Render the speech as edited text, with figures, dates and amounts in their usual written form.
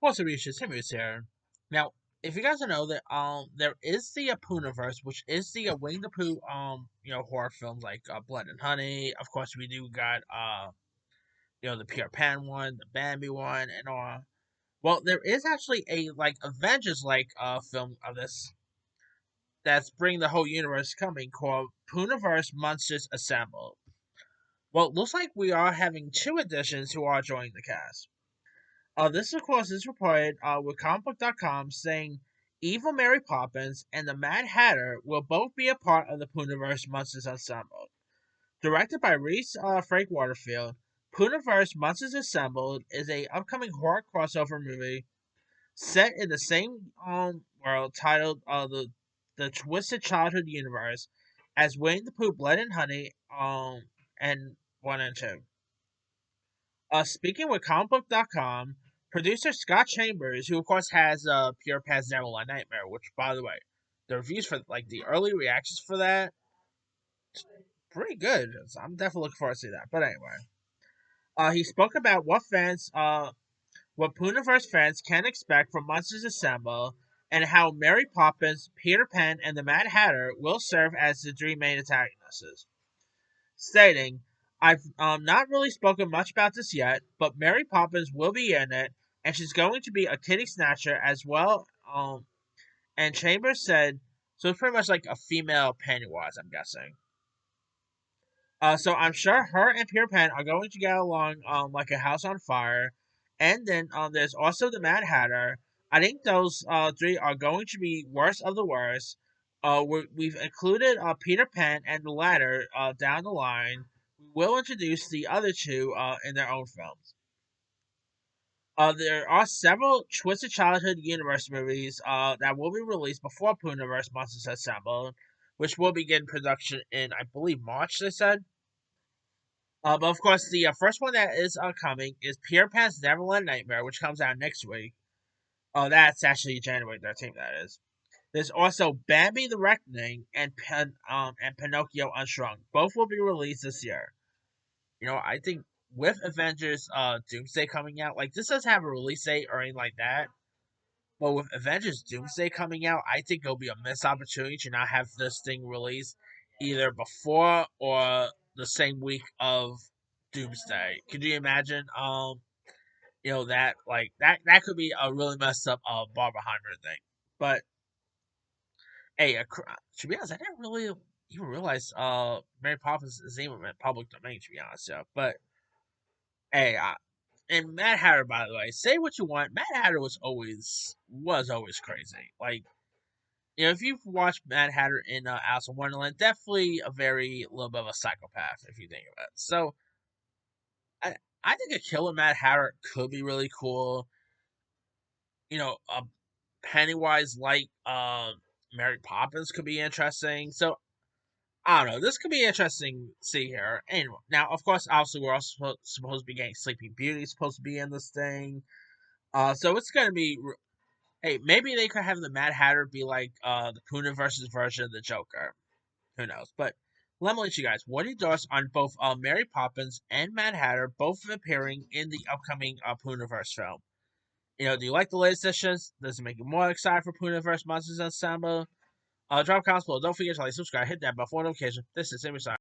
What's up, Poohniverse here. Now, if you guys don't know that there is the Poohniverse, which is the Winnie the Pooh horror films like Blood and Honey. Of course, we do got the Peter Pan one, the Bambi one, and all. Well, there is actually a like Avengers like film of this that's bringing the whole universe coming called Poohniverse Monsters Assemble. Well, it looks like we are having two additions who are joining the cast. This, of course, is reported with comicbook.com saying Evil Mary Poppins and the Mad Hatter will both be a part of the Poohniverse Monsters Assembled. Directed by Reese Frank Waterfield, Poohniverse Monsters Assembled is a upcoming horror crossover movie set in the same world titled the Twisted Childhood Universe as Winnie the Pooh, Blood and Honey and 1 and 2. Speaking with comicbook.com, producer Scott Chambers, who of course has Pure Past Devil a Nightmare, which by the way, the reviews for like the early reactions for that, pretty good. So I'm definitely looking forward to see that. But anyway, he spoke about what Pooniverse fans can expect from Monsters Assemble, and how Mary Poppins, Peter Pan, and the Mad Hatter will serve as the three main antagonists, stating, I've not really spoken much about this yet, but Mary Poppins will be in it, and she's going to be a kitty snatcher as well. And Chambers said, so it's pretty much like a female Pennywise, I'm guessing. So I'm sure her and Peter Pan are going to get along like a house on fire. And then there's also the Mad Hatter. I think those three are going to be worst of the worst. We've included Peter Pan and the latter down the line. We will introduce the other two in their own films. There are several Twisted Childhood Universe movies that will be released before Poohniverse Monsters Assemble, which will begin production in, I believe, March, they said. But of course, the first one that is coming is Peter Pan's Neverland Nightmare, which comes out next week. Oh, that's actually January 13th, that is. There's also Bambi the Reckoning and Pinocchio Unshrunk. Both will be released this year. I think with Avengers Doomsday coming out, like this doesn't have a release date or anything like that. But with Avengers Doomsday coming out, I think it'll be a missed opportunity to not have this thing released either before or the same week of Doomsday. Could you imagine? That like that could be a really messed up Barbenheimer thing. But hey, to be honest, I didn't really even realize Mary Poppins is even in public domain. To be honest, yeah. But hey, and Mad Hatter, by the way, say what you want. Mad Hatter was always crazy. Like if you've watched Mad Hatter in Alice in Wonderland, definitely a very little bit of a psychopath if you think of it. So I I think a killer Mad Hatter could be really cool. A Pennywise like Mary Poppins could be interesting. So I don't know. This could be interesting to see here. Anyway, now of course, obviously we're also supposed to be getting Sleeping Beauty supposed to be in this thing. So it's gonna be. Hey, maybe they could have the Mad Hatter be like the Pooniverse's version of the Joker. Who knows? But let me let you guys. What are your thoughts on both Mary Poppins and Mad Hatter both appearing in the upcoming Pooniverse film? Do you like the latest additions? Does it make you more excited for Pooniverse Monsters Ensemble? Drop comments below. Don't forget to like, subscribe, hit that bell for notification. This is Sammy